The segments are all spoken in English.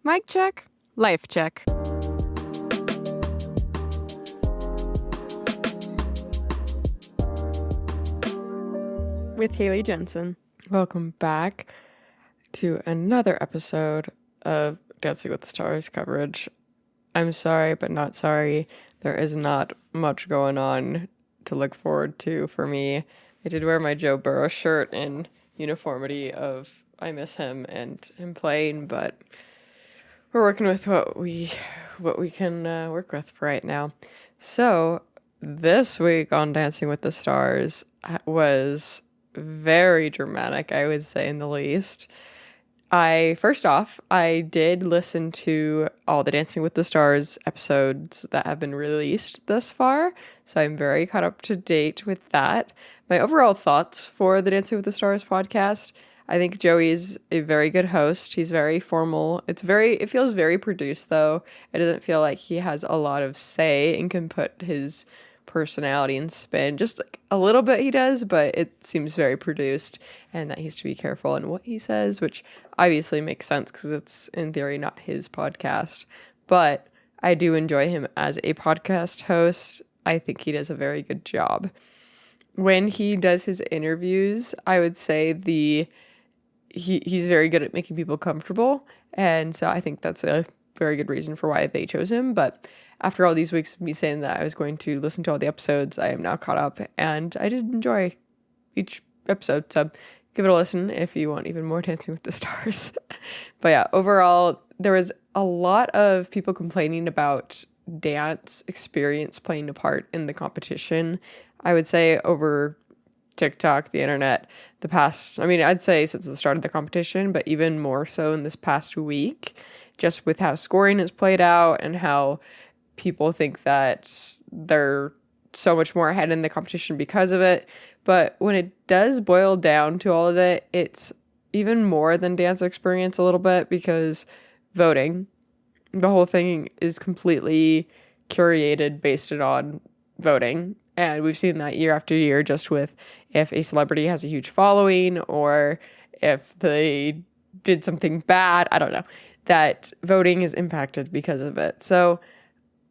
Mic check, life check. With Haley Jensen. Welcome back to another episode of Dancing with the Stars coverage. I'm sorry, but not sorry. There is not much going on to look forward to for me. I did wear my Joe Burrow shirt in uniformity of I miss him and him playing, but we're working with what we can work with for right now. So this week on Dancing with the Stars was very dramatic, I would say, in the least. First off, I did listen to all the Dancing with the Stars episodes that have been released thus far, so I'm very caught up to date with that. My overall thoughts for the Dancing with the Stars podcast: I think Joey's a very good host. He's very formal. It feels very produced, though. It doesn't feel like he has a lot of say and can put his personality and spin. Just like a little bit he does, but it seems very produced, and that he has to be careful in what he says, which obviously makes sense because it's in theory not his podcast. But I do enjoy him as a podcast host. I think he does a very good job. When he does his interviews, I would say he's very good at making people comfortable, and so I think that's a very good reason for why they chose him. But after all these weeks of me saying that I was going to listen to all the episodes, I am now caught up, and I did enjoy each episode, so give it a listen if you want even more Dancing with the Stars. But yeah, overall, there was a lot of people complaining about dance experience playing a part in the competition. I would say over TikTok, the internet, I'd say since the start of the competition, but even more so in this past week, just with how scoring is played out and how people think that they're so much more ahead in the competition because of it. But when it does boil down to all of it, it's even more than dance experience a little bit, because voting, the whole thing is completely curated based on voting. And we've seen that year after year, just with if a celebrity has a huge following or if they did something bad, I don't know, that voting is impacted because of it. So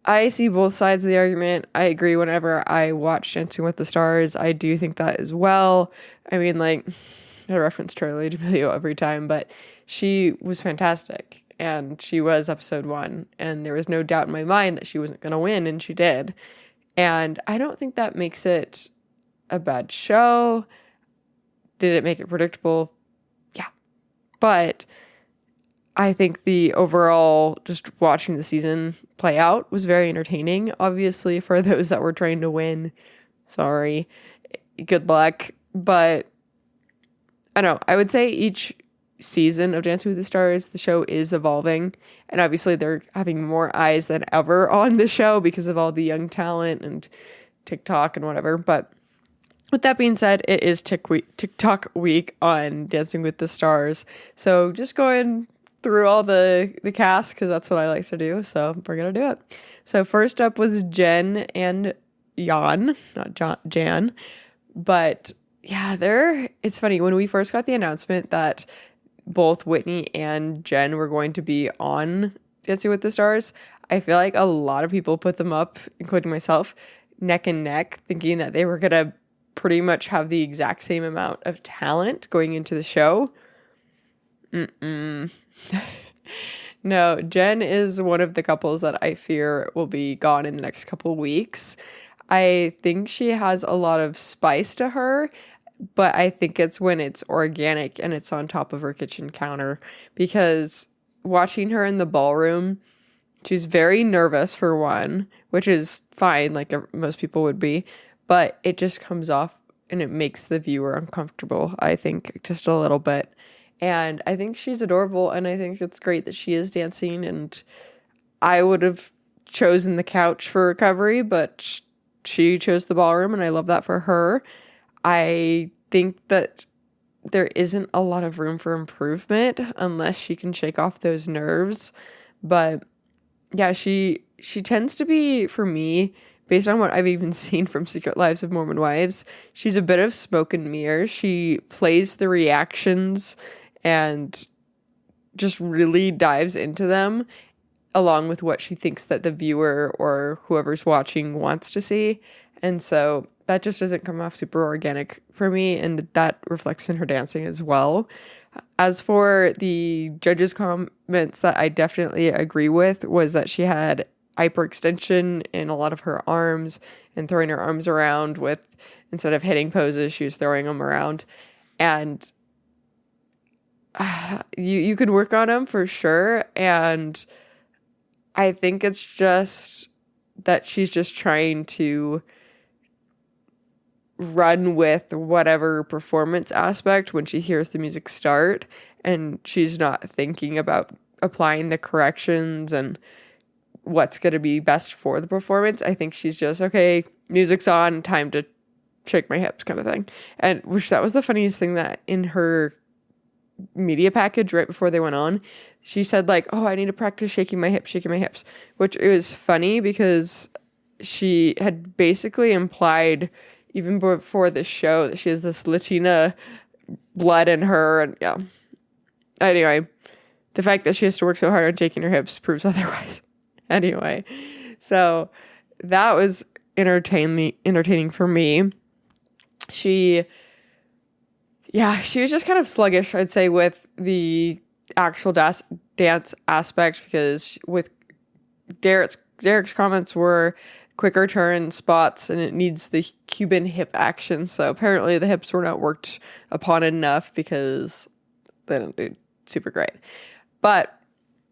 I see both sides of the argument. I agree whenever I watch Dancing with the Stars. I do think that as well. I mean, like, I reference Charlie D'Amelio every time, but she was fantastic. And she was episode 1. And there was no doubt in my mind that she wasn't going to win, and she did. And I don't think that makes it a bad show. Did it make it predictable? Yeah. But I think the overall, just watching the season play out was very entertaining. Obviously, for those that were trying to win, sorry, good luck. But I don't know, I would say each season of Dancing with the Stars, the show is evolving. And obviously they're having more eyes than ever on the show because of all the young talent and TikTok and whatever. But with that being said, it is TikTok week on Dancing with the Stars. So just going through all the cast, because that's what I like to do. So we're going to do it. So first up was Jen and Jan, not Jan. But yeah, it's funny. When we first got the announcement that both Whitney and Jen were going to be on Dancing with the Stars, I feel like a lot of people put them up, including myself, neck and neck, thinking that they were going to pretty much have the exact same amount of talent going into the show. No, Jen is one of the couples that I fear will be gone in the next couple weeks. I think she has a lot of spice to her, but I think it's when it's organic and it's on top of her kitchen counter, because watching her in the ballroom, she's very nervous for one, which is fine, like most people would be, but it just comes off and it makes the viewer uncomfortable, I think, just a little bit. And I think she's adorable, and I think it's great that she is dancing, and I would have chosen the couch for recovery, but she chose the ballroom, and I love that for her. I think that there isn't a lot of room for improvement unless she can shake off those nerves. But yeah, she tends to be, for me, based on what I've even seen from Secret Lives of Mormon Wives, she's a bit of smoke and mirrors. She plays the reactions and just really dives into them along with what she thinks that the viewer or whoever's watching wants to see. And so that just doesn't come off super organic for me, and that reflects in her dancing as well. As for the judges' comments that I definitely agree with, was that she had hyperextension in a lot of her arms and throwing her arms around with, instead of hitting poses, she was throwing them around. And you can work on them for sure. And I think it's just that she's just trying to run with whatever performance aspect when she hears the music start, and she's not thinking about applying the corrections and what's going to be best for the performance. I think she's just, okay, music's on, time to shake my hips kind of thing. And which, that was the funniest thing, that in her media package right before they went on, she said like, oh, I need to practice shaking my hips, which it was funny because she had basically implied even before the show that she has this Latina blood in her. And yeah, anyway, the fact that she has to work so hard on shaking her hips proves otherwise. Anyway, so that was entertaining for me. She was just kind of sluggish, I'd say, with the actual dance aspect, because with Derek's comments were quicker turn spots and it needs the Cuban hip action. So apparently the hips were not worked upon enough because they didn't do super great. But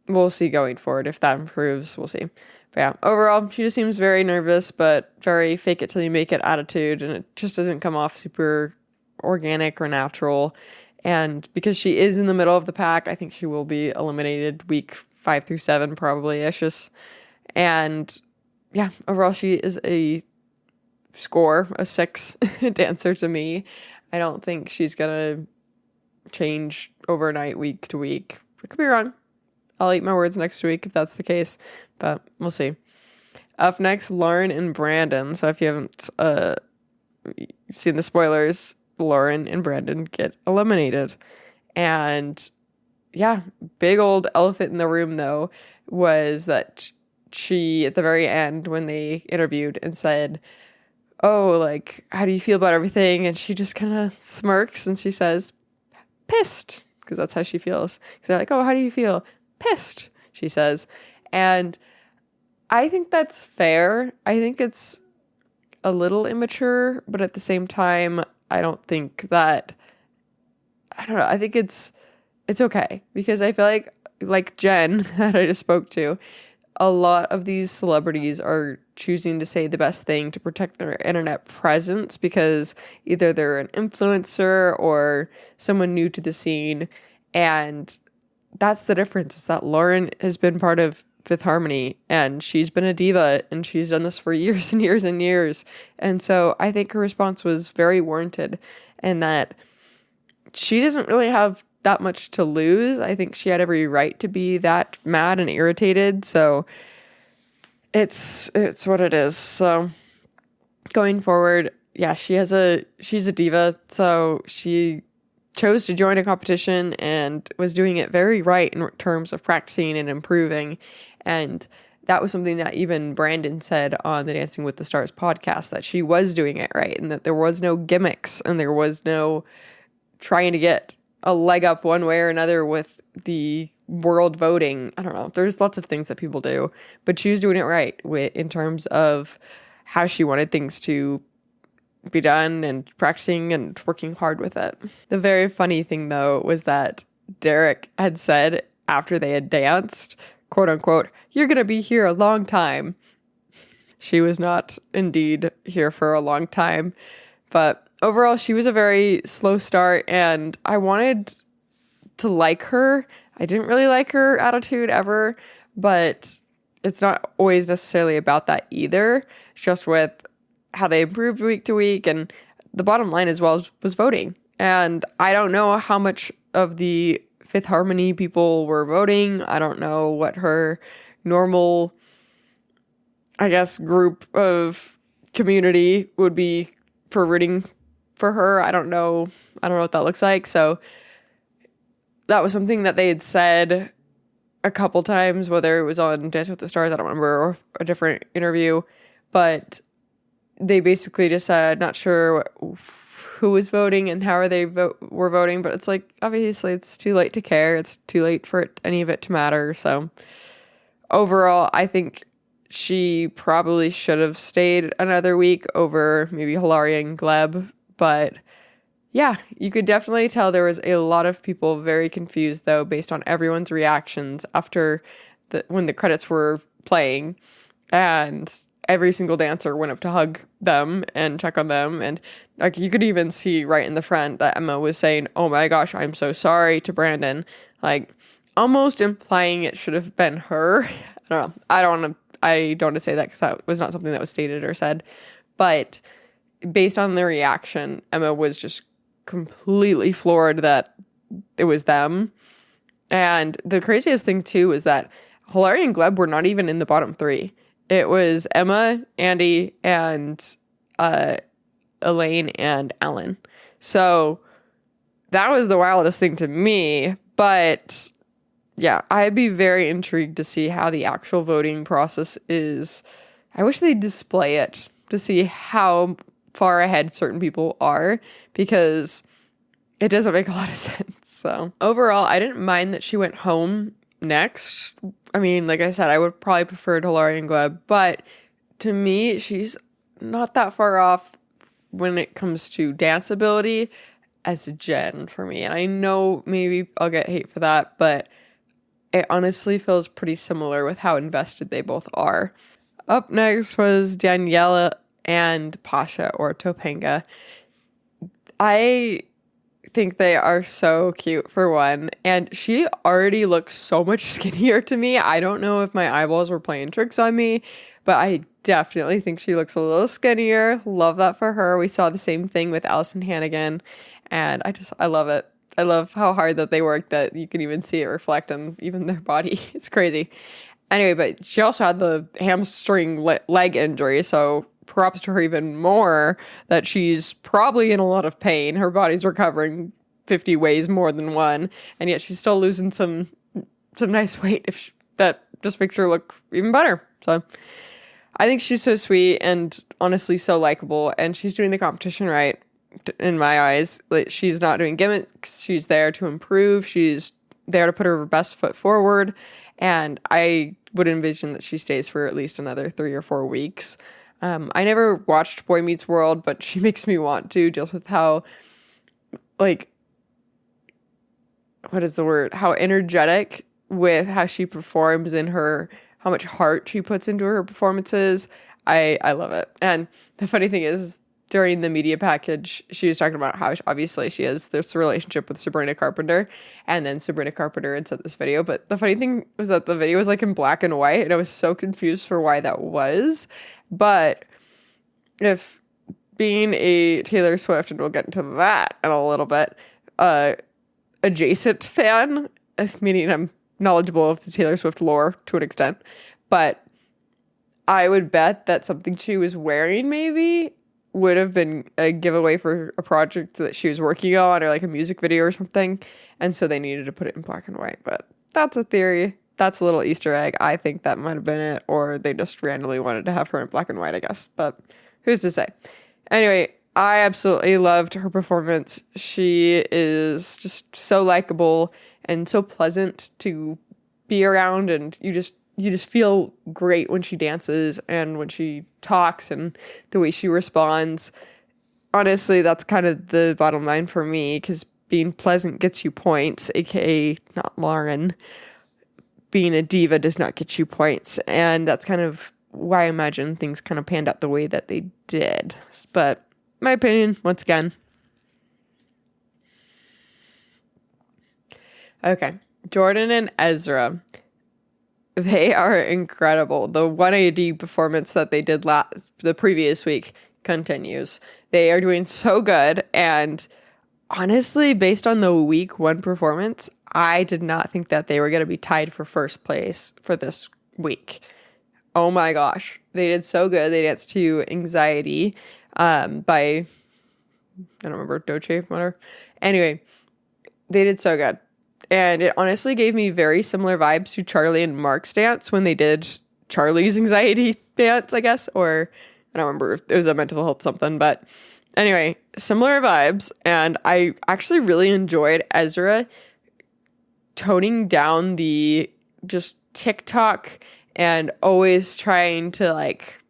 we'll see going forward if that improves. We'll see. But yeah, overall, she just seems very nervous, but very fake it till you make it attitude, and it just doesn't come off super organic or natural. And because she is in the middle of the pack, I think she will be eliminated week 5 through 7 probably-ish. And yeah, overall she is a 6 dancer to me. I don't think she's gonna change overnight week to week. I could be wrong. I'll eat my words next week if that's the case, but we'll see. Up next, Lauren and Brandon. So if you haven't seen the spoilers, Lauren and Brandon get eliminated. And yeah, big old elephant in the room though was that she, at the very end when they interviewed and said, oh, like, how do you feel about everything? And she just kind of smirks and she says, pissed, because that's how she feels. So they're like, oh, how do you feel? Pissed, she says. And I think that's fair. I think it's a little immature, but at the same time, I don't think that, I don't know, I think it's okay, because I feel like Jen that I just spoke to, a lot of these celebrities are choosing to say the best thing to protect their internet presence because either they're an influencer or someone new to the scene. And that's the difference, is that Lauren has been part of Fifth Harmony and she's been a diva and she's done this for years and years and years. And so I think her response was very warranted, and that she doesn't really have that much to lose. I think she had every right to be that mad and irritated. So it's what it is. So going forward, yeah, she's a diva. So she chose to join a competition and was doing it very right in terms of practicing and improving. And that was something that even Brandon said on the Dancing with the Stars podcast, that she was doing it right and that there was no gimmicks and there was no trying to get a leg up one way or another with the world voting. I don't know. There's lots of things that people do, but she was doing it right in terms of how she wanted things to be done and practicing and working hard with it. The very funny thing though was that Derek had said after they had danced, quote unquote, "You're gonna be here a long time." She was not indeed here for a long time, but overall, she was a very slow start, and I wanted to like her. I didn't really like her attitude ever, but it's not always necessarily about that either. It's just with how they improved week to week, and the bottom line as well was voting. And I don't know how much of the Fifth Harmony people were voting. I don't know what her normal, I guess, group of community would be for rooting for her. I don't know what that looks like. So that was something that they had said a couple times, whether it was on Dance with the Stars, I don't remember, or a different interview, but they basically just said, not sure who was voting and how were voting, but it's like, obviously it's too late to care. It's too late for any of it to matter. So overall, I think she probably should have stayed another week over maybe Hilaria and Gleb, but yeah, you could definitely tell there was a lot of people very confused, though, based on everyone's reactions after when the credits were playing, and every single dancer went up to hug them and check on them, and like you could even see right in the front that Emma was saying, "Oh my gosh, I'm so sorry" to Brandon, like almost implying it should have been her. I don't know. I don't want to say that because that was not something that was stated or said, but based on the reaction, Emma was just completely floored that it was them. And the craziest thing too is that Hilaria and Gleb were not even in the bottom 3. It was Emma, Andy, and Elaine and Alan. So that was the wildest thing to me. But yeah, I'd be very intrigued to see how the actual voting process is. I wish they'd display it to see how far ahead certain people are, because it doesn't make a lot of sense. So overall, I didn't mind that she went home next. I mean, like I said, I would probably prefer Hilaria and Gleb, but to me, she's not that far off when it comes to dance ability as Jen for me. And I know maybe I'll get hate for that, but it honestly feels pretty similar with how invested they both are. Up next was Daniela and Pasha, or Topanga. I think they are so cute, for one, and she already looks so much skinnier to me. I don't know if my eyeballs were playing tricks on me, but I definitely think she looks a little skinnier. Love that for her. We saw the same thing with Allison Hannigan, and I love it. I love how hard that they work, that you can even see it reflect on even their body. It's crazy. Anyway, but she also had the hamstring leg injury, so props to her even more that she's probably in a lot of pain. Her body's recovering 50 ways more than one, and yet she's still losing some nice weight that just makes her look even better. So I think she's so sweet and honestly so likable, and she's doing the competition right in my eyes. Like, she's not doing gimmicks. She's there to improve. She's there to put her best foot forward, and I would envision that she stays for at least another 3 or 4 weeks. I never watched Boy Meets World, but she makes me want to, just with how, like, what is the word? How energetic with how she performs and how much heart she puts into her performances. I love it. And the funny thing is, during the media package, she was talking about how obviously she has this relationship with Sabrina Carpenter, and then Sabrina Carpenter had sent this video. But the funny thing was that the video was like in black and white, and I was so confused for why that was. But if being a Taylor Swift, and we'll get into that in a little bit, adjacent fan, meaning I'm knowledgeable of the Taylor Swift lore to an extent, but I would bet that something she was wearing maybe would have been a giveaway for a project that she was working on, or like a music video or something, and so they needed to put it in black and white. But that's a theory. That's a little Easter egg. I think that might have been it, or they just randomly wanted to have her in black and white, I guess. But who's to say? Anyway, I absolutely loved her performance. She is just so likable and so pleasant to be around, and you just feel great when she dances and when she talks and the way she responds. Honestly, that's kind of the bottom line for me, because being pleasant gets you points, aka not Lauren. Being a diva does not get you points, and that's kind of why I imagine things kind of panned out the way that they did. But my opinion, once again. Okay, Jordan and Ezra. They are incredible. The 180 performance that they did the previous week continues. They are doing so good, and honestly, based on the week 1 performance, I did not think that they were going to be tied for first place for this week. Oh my gosh. They did so good. They danced to Anxiety by, I don't remember, Doce, whatever. Anyway, they did so good. And it honestly gave me very similar vibes to Charlie and Mark's dance when they did Charlie's anxiety dance, I guess, or I don't remember if it was a mental health something, but anyway, similar vibes. And I actually really enjoyed Ezra toning down the just TikTok and always trying to like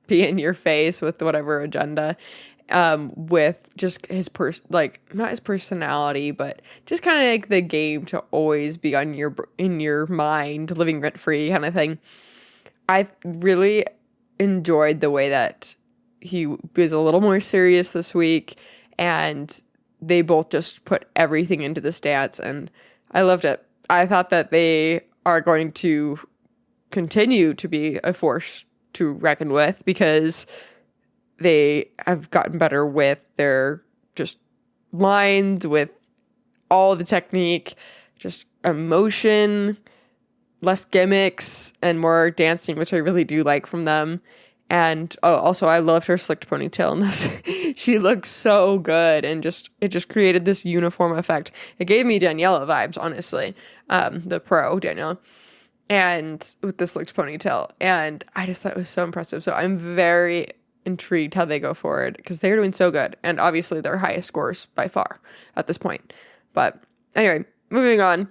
be in your face with whatever agenda, with just his not his personality, but just kind of like the game to always be on in your mind, living rent free kind of thing. I really enjoyed the way that he was a little more serious this week, and they both just put everything into this dance, and I loved it. I thought that they are going to continue to be a force to reckon with because they have gotten better with their just lines, with all the technique, just emotion, less gimmicks, and more dancing, which I really do like from them. And also, I loved her slicked ponytail in this. She looked so good, and it just created this uniform effect. It gave me Daniela vibes, honestly, the pro Daniela, and with the slicked ponytail. And I just thought it was so impressive. So I'm very intrigued how they go forward because they're doing so good, and obviously their highest scores by far at this point. But anyway, moving on.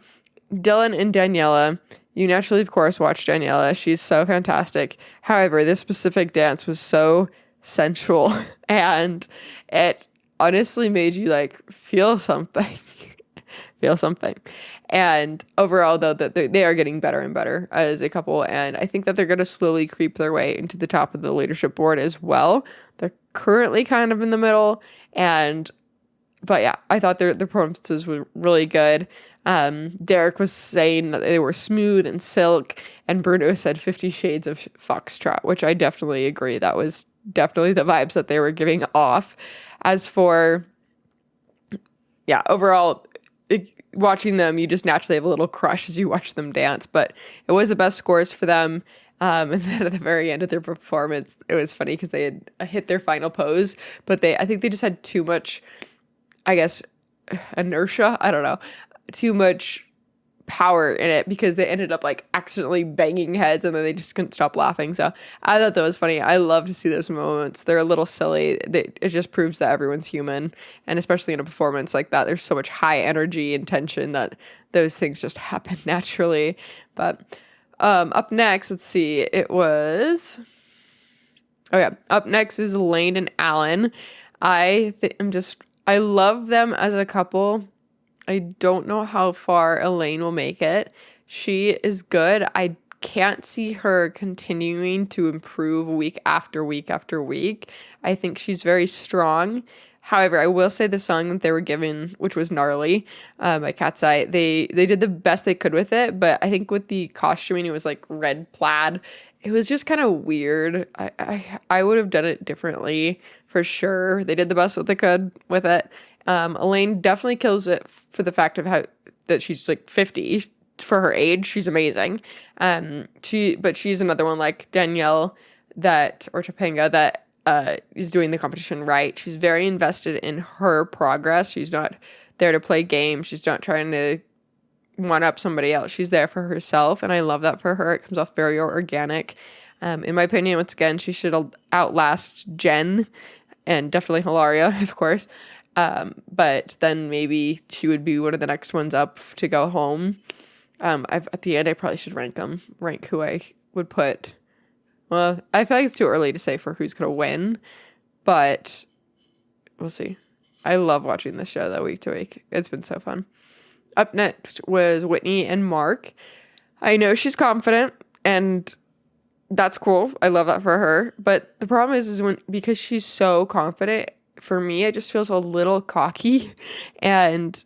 Dylan and Daniela. You naturally, of course, watch Daniela. She's so fantastic. However, this specific dance was so sensual, and it honestly made you like feel something. Feel something. And overall, though, that they are getting better and better as a couple, and I think that they're going to slowly creep their way into the top of the leadership board as well. They're currently kind of in the middle, but yeah, I thought their performances were really good. Derek was saying that they were smooth and silk, and Bruno said 50 Shades of Foxtrot, which I definitely agree. That was definitely the vibes that they were giving off. As for, yeah, overall, watching them, you just naturally have a little crush as you watch them dance, but it was the best scores for them. And then at the very end of their performance, it was funny because they had hit their final pose, but I think they just had too much, I guess, inertia. I don't know. Too much power in it because they ended up like accidentally banging heads, and then they just couldn't stop laughing. So I thought that was funny. I love to see those moments. They're a little silly. It just proves that everyone's human, and especially in a performance like that, there's so much high energy and tension that those things just happen naturally. But up next, let's see. Up next is Lane and Alan. I love them as a couple. I don't know how far Elaine will make it. She is good. I can't see her continuing to improve week after week after week. I think she's very strong. However, I will say the song that they were given, which was Gnarly, by Cat's Eye, they did the best they could with it, but I think with the costuming, it was like red plaid. It was just kind of weird. I would have done it differently for sure. They did the best what they could with it. Elaine definitely kills it for the fact of how that she's like 50 for her age. She's amazing. But she's another one like Danielle or Topanga that is doing the competition right. She's very invested in her progress. She's not there to play games. She's not trying to one up somebody else. She's there for herself, and I love that for her. It comes off very organic. In my opinion, once again, she should outlast Jen and definitely Hilaria, of course. But then maybe she would be one of the next ones up to go home. At the end, I probably should rank who I would put. Well, I feel like it's too early to say for who's going to win, but we'll see. I love watching this show though, week to week. It's been so fun. Up next was Whitney and Mark. I know she's confident, and that's cool. I love that for her. But the problem is because she's so confident, for me, it just feels a little cocky. And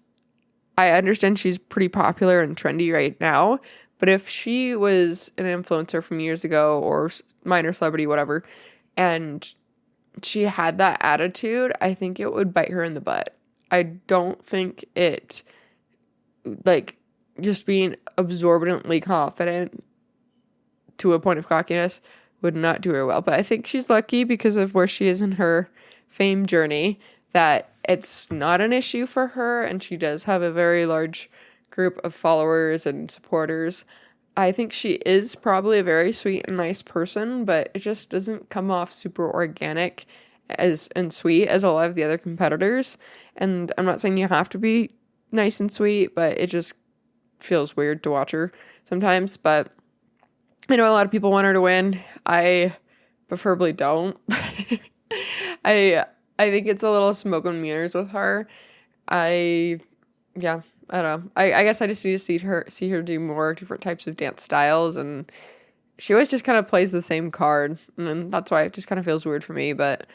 I understand she's pretty popular and trendy right now. But if she was an influencer from years ago or minor celebrity, whatever, and she had that attitude, I think it would bite her in the butt. I don't think it, like, just being absorbently confident to a point of cockiness would not do her well. But I think she's lucky because of where she is in her fame journey that it's not an issue for her, and she does have a very large group of followers and supporters. I think she is probably a very sweet and nice person, but it just doesn't come off super organic and sweet as a lot of the other competitors. And I'm not saying you have to be nice and sweet, but it just feels weird to watch her sometimes. But I know a lot of people want her to win. I preferably don't. I think it's a little smoke and mirrors with her. I don't know. I guess I just need to see her do more different types of dance styles, and she always just kind of plays the same card, and that's why it just kind of feels weird for me. But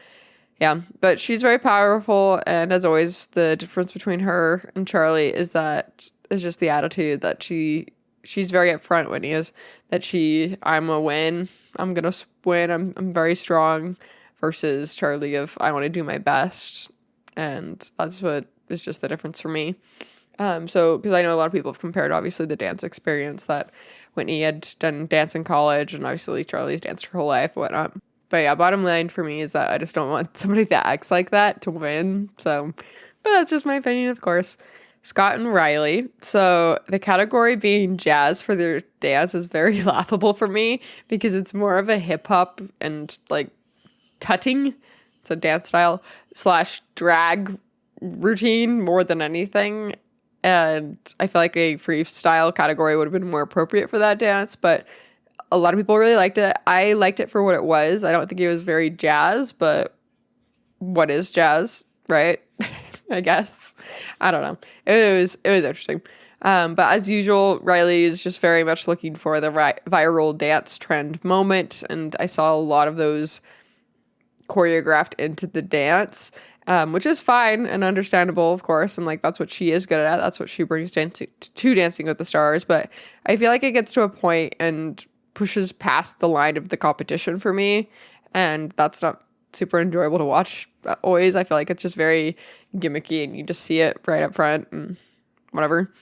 yeah, but she's very powerful, and as always, the difference between her and Charlie is just the attitude that she's very upfront. Whitney is that I'm a win. I'm gonna win. I'm very strong. Versus Charlie of I want to do my best, and that's what is just the difference for me. So because I know a lot of people have compared obviously the dance experience that Whitney had done dance in college, and obviously Charlie's danced her whole life, whatnot. But yeah, bottom line for me is that I just don't want somebody that acts like that to win. So, but that's just my opinion, of course. Scott and Riley. So the category being jazz for their dance is very laughable for me because it's more of a hip hop and like tutting, it's a dance style / drag routine more than anything, and I feel like a freestyle category would have been more appropriate for that dance, but a lot of people really liked it. I liked it for what it was. I don't think it was very jazz, but what is jazz, right? I guess. I don't know. It was interesting. But as usual, Riley is just very much looking for the viral dance trend moment, and I saw a lot of those choreographed into the dance, which is fine and understandable, of course, and like that's what she is good at. That's what she brings to Dancing with the Stars. But I feel like it gets to a point and pushes past the line of the competition for me, and that's not super enjoyable to watch. Always, I feel like it's just very gimmicky, and you just see it right up front and whatever.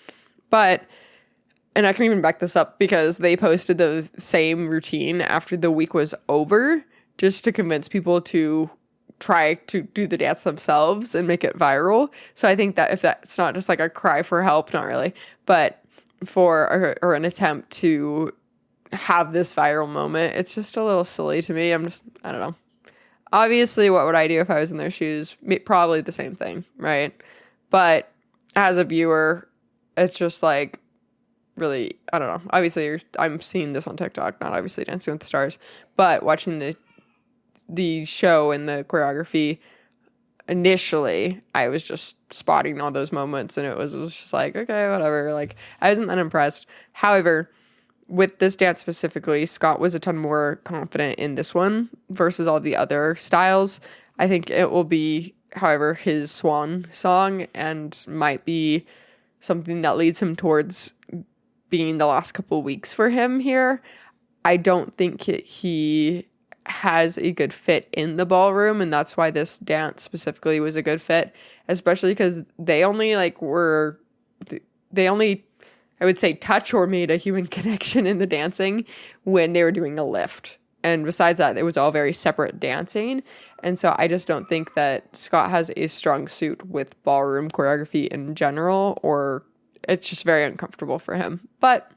And I can even back this up because they posted the same routine after the week was over, just to convince people to try to do the dance themselves and make it viral. So I think that if that's not just like a cry for help, not really, but for or an attempt to have this viral moment, it's just a little silly to me. I don't know. Obviously, what would I do if I was in their shoes? Probably the same thing, right? But as a viewer, it's just like, really, I don't know. Obviously, I'm seeing this on TikTok, not obviously Dancing with the Stars, but watching the show and the choreography, initially, I was just spotting all those moments, and it was just like, okay, whatever. Like, I wasn't that impressed. However, with this dance specifically, Scott was a ton more confident in this one versus all the other styles. I think it will be, however, his swan song, and might be something that leads him towards being the last couple weeks for him here. I don't think he has a good fit in the ballroom, and that's why this dance specifically was a good fit, especially because they only I would say touch or made a human connection in the dancing when they were doing a lift, and besides that it was all very separate dancing. And so I just don't think that Scott has a strong suit with ballroom choreography in general, or it's just very uncomfortable for him. But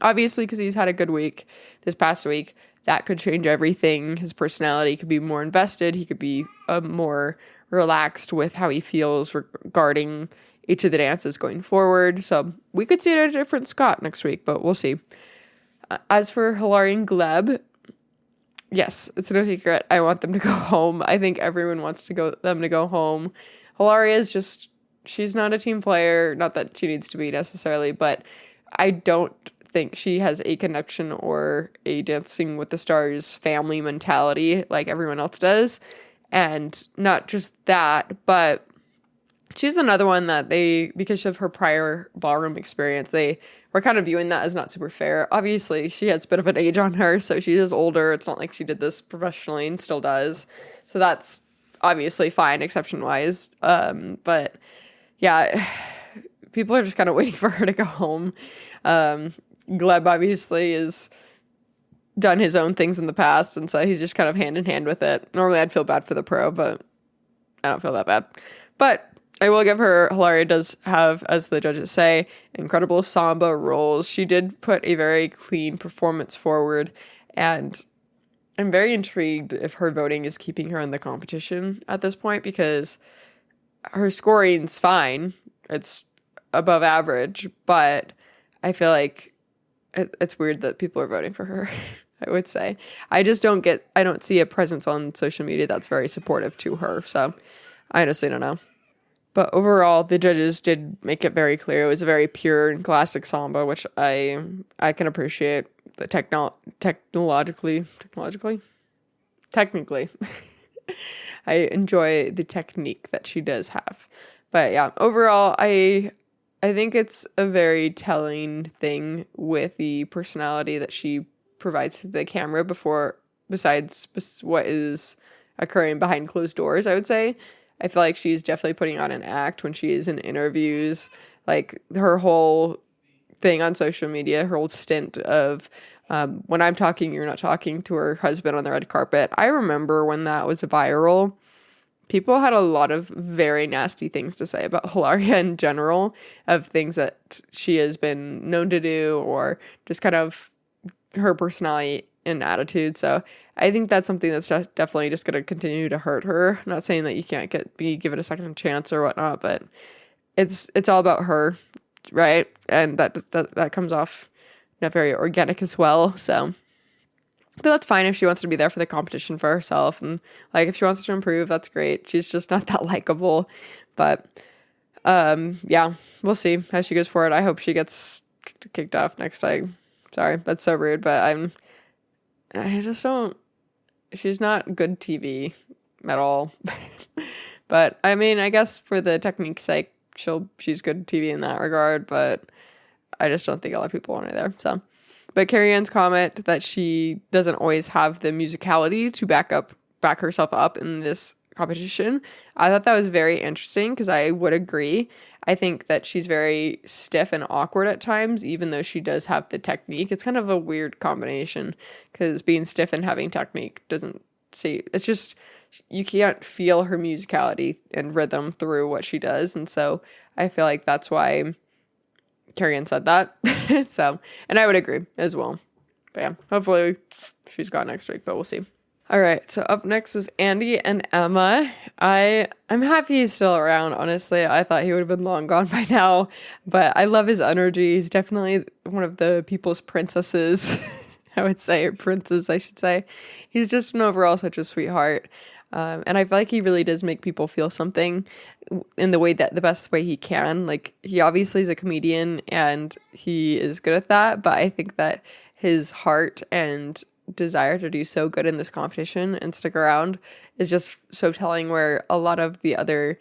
obviously, because he's had a good week this past week, that could change everything. His personality could be more invested. He could be more relaxed with how he feels regarding each of the dances going forward. So we could see a different Scott next week, but we'll see. As for Hilary and Gleb, yes, it's no secret. I want them to go home. I think everyone wants them to go home. Hilary is just, she's not a team player. Not that she needs to be necessarily, but I don't think she has a connection or a Dancing with the Stars family mentality like everyone else does. And not just that, but she's another one that because of her prior ballroom experience, they were kind of viewing that as not super fair. Obviously, she has a bit of an age on her, so she is older. It's not like she did this professionally and still does. So that's obviously fine, exception-wise. But yeah, people are just kind of waiting for her to go home. Gleb obviously has done his own things in the past, and so he's just kind of hand in hand with it. Normally I'd feel bad for the pro, but I don't feel that bad. But I will give her, Hilaria does have, as the judges say, incredible samba rolls. She did put a very clean performance forward, and I'm very intrigued if her voting is keeping her in the competition at this point, because her scoring's fine. It's above average, but I feel like it's weird that people are voting for her, I would say. I don't see a presence on social media that's very supportive to her, so I honestly don't know. But overall, the judges did make it very clear. It was a very pure and classic samba, which I can appreciate. The technically, I enjoy the technique that she does have. But yeah, overall, I think it's a very telling thing with the personality that she provides to the camera besides what is occurring behind closed doors, I would say. I feel like she's definitely putting on an act when she is in interviews. Like, her whole thing on social media, her whole stint of when I'm talking, you're not talking, to her husband on the red carpet. I remember when that was viral, people had a lot of very nasty things to say about Hilaria in general, of things that she has been known to do, or just kind of her personality and attitude. So I think that's something that's definitely just going to continue to hurt her. I'm not saying that you can't give it a second chance or whatnot, but it's all about her, right? And that comes off not very organic as well. So, but that's fine if she wants to be there for the competition for herself, and like if she wants to improve, that's great. She's just not that likable, but yeah, we'll see how she goes forward. I hope she gets kicked off next time. Sorry, that's so rude, but I just don't. She's not good TV at all. But I mean, I guess for the technique's sake, she's good TV in that regard, but I just don't think a lot of people want her there. So, but Carrie Ann's comment that she doesn't always have the musicality to back herself up in this competition, I thought that was very interesting, because I would agree. I think that she's very stiff and awkward at times, even though she does have the technique. It's kind of a weird combination, because being stiff and having technique it's just, you can't feel her musicality and rhythm through what she does. And so I feel like that's why Carrie Ann said that. So, and I would agree as well. But yeah, hopefully she's got next week, but we'll see. All right, so up next was Andy and Emma. I'm happy he's still around, honestly. I thought he would have been long gone by now, but I love his energy. He's definitely one of the people's princesses, I would say, or princes, I should say. He's just an overall such a sweetheart. And I feel like he really does make people feel something in the best way he can. Like, he obviously is a comedian and he is good at that, but I think that his heart and desire to do so good in this competition and stick around is just so telling, where a lot of the other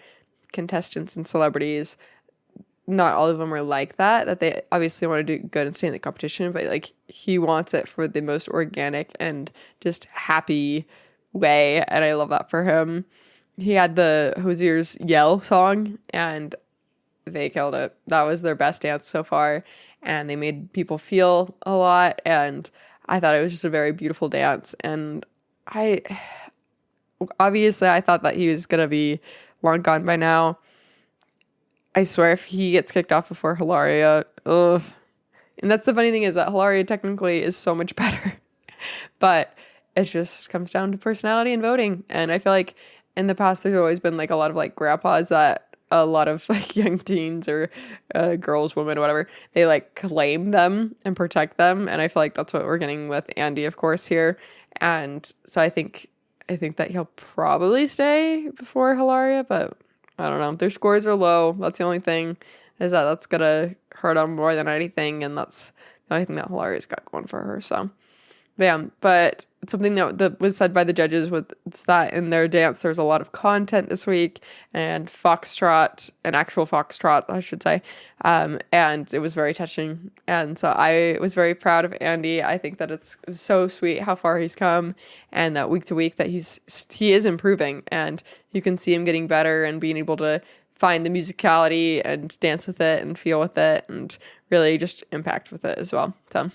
contestants and celebrities, not all of them are like that they obviously want to do good and stay in the competition, but like, he wants it for the most organic and just happy way, and I love that for him. He had the Hosier's Yell song, and they killed it. That was their best dance so far, and they made people feel a lot, and I thought it was just a very beautiful dance. And I thought that he was gonna be long gone by now. I swear, if he gets kicked off before Hilaria, ugh. And that's the funny thing, is that Hilaria technically is so much better, but it just comes down to personality and voting. And I feel like in the past, there's always been like a lot of like grandpas that a lot of like young teens or girls, women, whatever, they like claim them and protect them. And I feel like that's what we're getting with Andy, of course, here. And so I think that he'll probably stay before Hilaria, but I don't know. Their scores are low. That's the only thing, is that's gonna hurt them more than anything. And that's the only thing that Hilaria's got going for her. So, yeah, but something that was said by the judges was that in their dance, there's a lot of content this week, and an actual foxtrot, I should say, and it was very touching. And so I was very proud of Andy. I think that it's so sweet how far he's come, and that week to week that he is improving, and you can see him getting better and being able to find the musicality and dance with it and feel with it and really just impact with it as well. So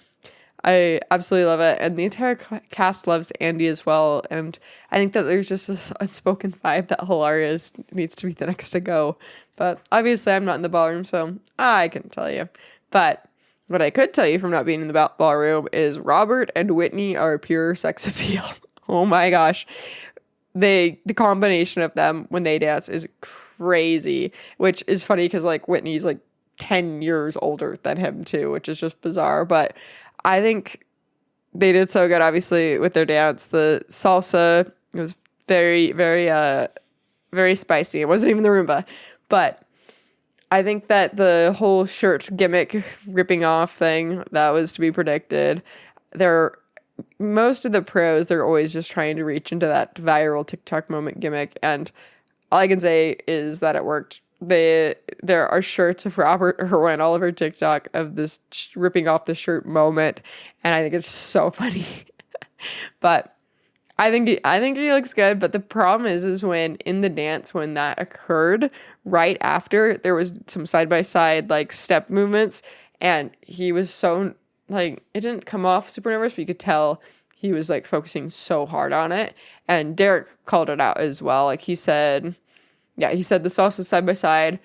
I absolutely love it. And the entire cast loves Andy as well. And I think that there's just this unspoken vibe that Hilaria needs to be the next to go. But obviously I'm not in the ballroom, so I couldn't tell you. But what I could tell you from not being in the ballroom is Robert and Whitney are pure sex appeal. Oh my gosh. The combination of them when they dance is crazy, which is funny because like Whitney's like 10 years older than him too, which is just bizarre. But I think they did so good, obviously, with their dance. The salsa, it was very, very, very spicy. It wasn't even the Roomba. But I think that the whole shirt gimmick ripping off thing, that was to be predicted. Most of the pros, they're always just trying to reach into that viral TikTok moment gimmick. And all I can say is that it worked. There are shirts of Robert Irwin all over TikTok of this ripping off the shirt moment, and I think it's so funny. But I think he looks good. But the problem is when in the dance when that occurred, right after there was some side by side like step movements, and he was so like it didn't come off super nervous, but you could tell he was like focusing so hard on it. And Derek called it out as well. Like he said the salsa side by side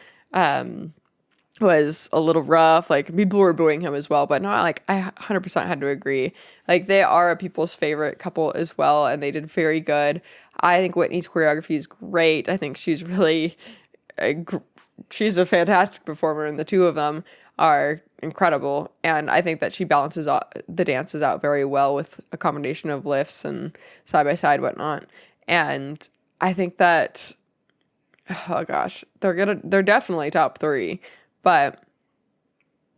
was a little rough. Like people were booing him as well, but no, like I 100% had to agree. Like they are people's favorite couple as well, and they did very good. I think Whitney's choreography is great. I think she's really she's a fantastic performer, and the two of them are incredible. And I think that she balances the dances out very well with a combination of lifts and side by side whatnot. And I think that oh gosh, they're definitely top 3. But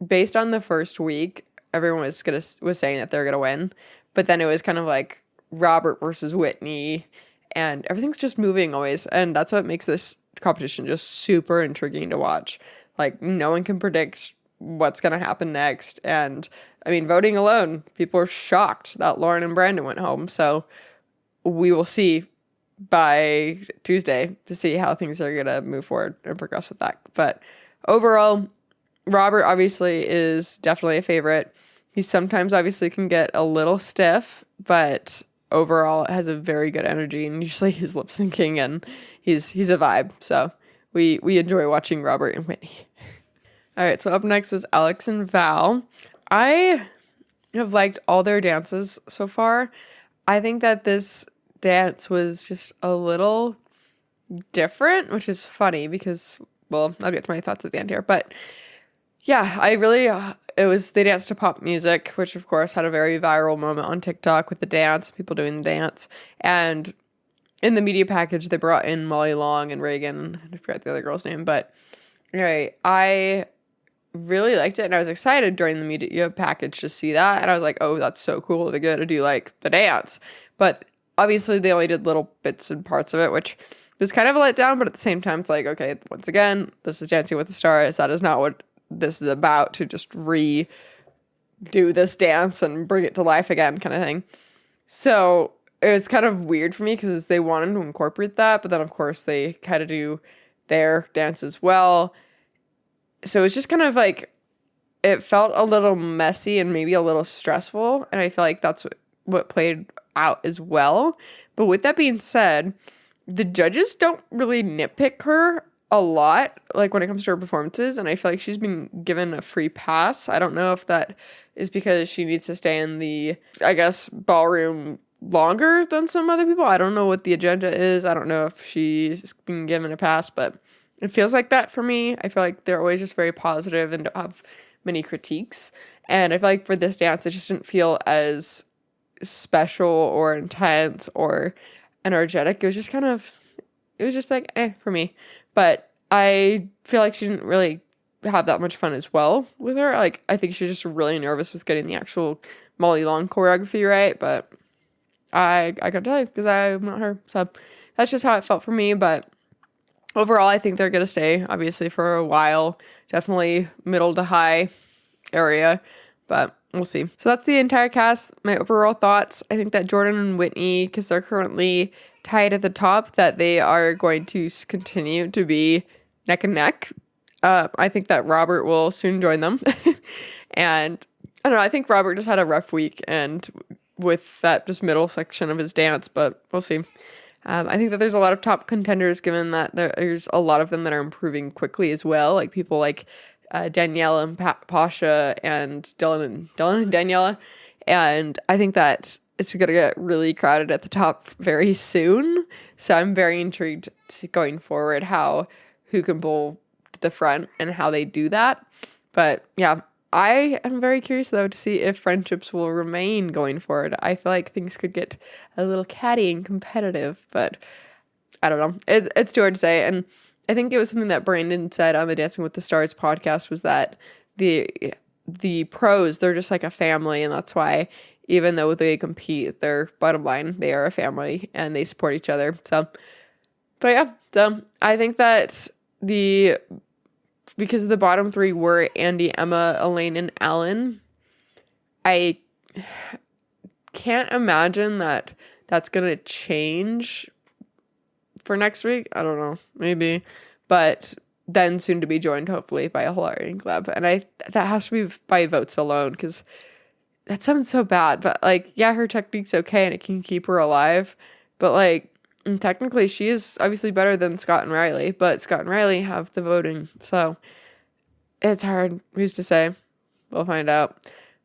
based on the first week, everyone was saying that they're gonna win. But then it was kind of like Robert versus Whitney, and everything's just moving always, and that's what makes this competition just super intriguing to watch. Like no one can predict what's gonna happen next, and I mean, voting alone, people are shocked that Lauren and Brandon went home. So we will see by Tuesday to see how things are going to move forward and progress with that. But overall, Robert obviously is definitely a favorite. He sometimes obviously can get a little stiff, but overall has a very good energy, and usually he's lip syncing and he's a vibe. So we enjoy watching Robert and Whitney. All right, so up next is Alex and Val. I have liked all their dances so far. I think that this dance was just a little different, which is funny because, well, I'll get to my thoughts at the end here. But yeah, they danced to pop music, which of course had a very viral moment on TikTok with the dance, people doing the dance. And in the media package, they brought in Molly Long and Reagan. I forgot the other girl's name, but anyway, I really liked it, and I was excited during the media package to see that. And I was like, oh, that's so cool. They're going to do like the dance. But obviously, they only did little bits and parts of it, which was kind of a letdown. But at the same time, it's like, okay, once again, this is Dancing with the Stars. That is not what this is about, to just redo this dance and bring it to life again kind of thing. So it was kind of weird for me because they wanted to incorporate that. But then, of course, they kind of do their dance as well. So it was just kind of like, it felt a little messy and maybe a little stressful. And I feel like that's what played out as well. But with that being said, the judges don't really nitpick her a lot, like when it comes to her performances, and I feel like she's been given a free pass. I don't know if that is because she needs to stay in the, I guess, ballroom longer than some other people. I don't know what the agenda is. I don't know if she's been given a pass, but it feels like that for me. I feel like they're always just very positive and don't have many critiques. And I feel like for this dance, it just didn't feel as special or intense or energetic. It was just like for me. But I feel like she didn't really have that much fun as well with her. Like, I think she's just really nervous with getting the actual Molly Long choreography right. But I gotta tell you, because I'm not her. So that's just how it felt for me. But overall, I think they're gonna stay obviously for a while. Definitely middle to high area. But we'll see. So that's the entire cast. My overall thoughts. I think that Jordan and Whitney, because they're currently tied at the top, that they are going to continue to be neck and neck. I think that Robert will soon join them. And I don't know. I think Robert just had a rough week, and with that just middle section of his dance, but we'll see. I think that there's a lot of top contenders, given that there's a lot of them that are improving quickly as well. Like people like Danielle and Pasha and Dylan and Daniela. And I think that it's going to get really crowded at the top very soon. So I'm very intrigued going forward who can pull to the front and how they do that. But yeah, I am very curious, though, to see if friendships will remain going forward. I feel like things could get a little catty and competitive, but I don't know. It's too hard to say. And I think it was something that Brandon said on the Dancing with the Stars podcast, was that the pros, they're just like a family, and that's why even though they compete, their bottom line, they are a family and they support each other. So, but yeah, so I think that because the bottom three were Andy, Emma, Elaine, and Alan, I can't imagine that that's going to change for next week. I don't know, maybe. But then soon to be joined, hopefully, by a Hilary and Gleb. And that has to be by votes alone, because that sounds so bad. But, like, yeah, her technique's okay and it can keep her alive. But, like, and technically, she is obviously better than Scott and Riley, but Scott and Riley have the voting, so it's hard. Who's to say? We'll find out.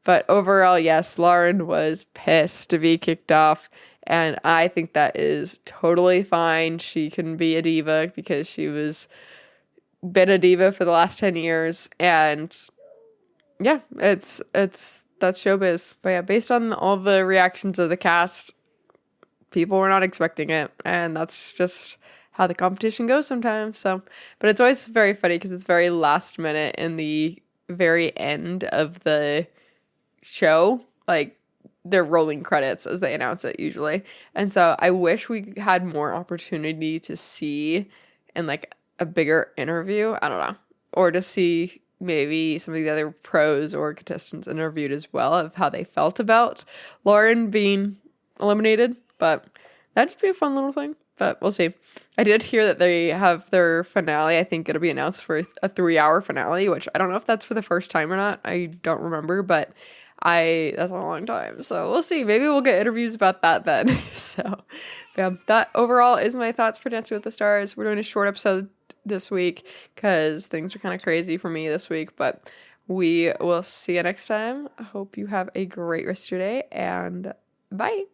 But overall, yes, Lauren was pissed to be kicked off, and I think that is totally fine. She can be a diva because she was been a diva for the last 10 years, and yeah, that's showbiz. But yeah, based on all the reactions of the cast, people were not expecting it, and that's just how the competition goes sometimes. So, but it's always very funny because it's very last minute in the very end of the show. Like, they're rolling credits as they announce it usually. And so I wish we had more opportunity to see in like a bigger interview. I don't know. Or to see maybe some of the other pros or contestants interviewed as well of how they felt about Lauren being eliminated. But that'd just be a fun little thing. But we'll see. I did hear that they have their finale. I think it'll be announced for a 3-hour finale, which I don't know if that's for the first time or not. I don't remember, but that's a long time. So we'll see. Maybe we'll get interviews about that then. So yeah, that overall is my thoughts for Dancing with the Stars. We're doing a short episode this week because things are kind of crazy for me this week, but we will see you next time. I hope you have a great rest of your day, and bye.